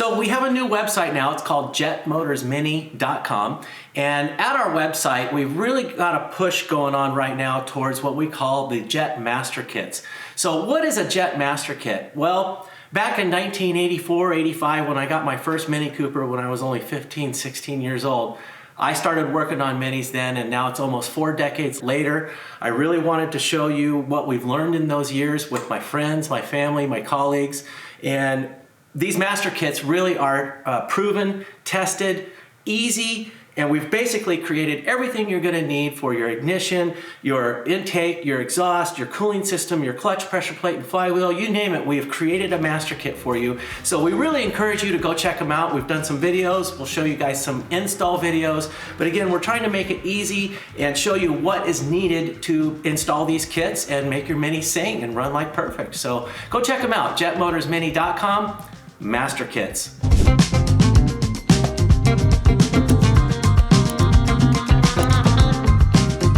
So we have a new website now. It's called jetmotorsmini.com. And at our website, we've really got a push going on right now towards what we call the Jet Master Kits. So what is a Jet Master Kit? Well, back in 1984, 85, when I got my first Mini Cooper when I was only 15, 16 years old, I started working on minis then, and now it's almost 4 decades later. I really wanted to show you what we've learned in those years with my friends, my family, my colleagues. And these master kits really are proven, tested, easy, and we've basically created everything you're gonna need for your ignition, your intake, your exhaust, your cooling system, your clutch, pressure plate, and flywheel, you name it, we've created a master kit for you. So we really encourage you to go check them out. We've done some videos. We'll show you guys some install videos. But again, we're trying to make it easy and show you what is needed to install these kits and make your Mini sing and run like perfect. So go check them out, jetmotorsmini.com, Master Kits.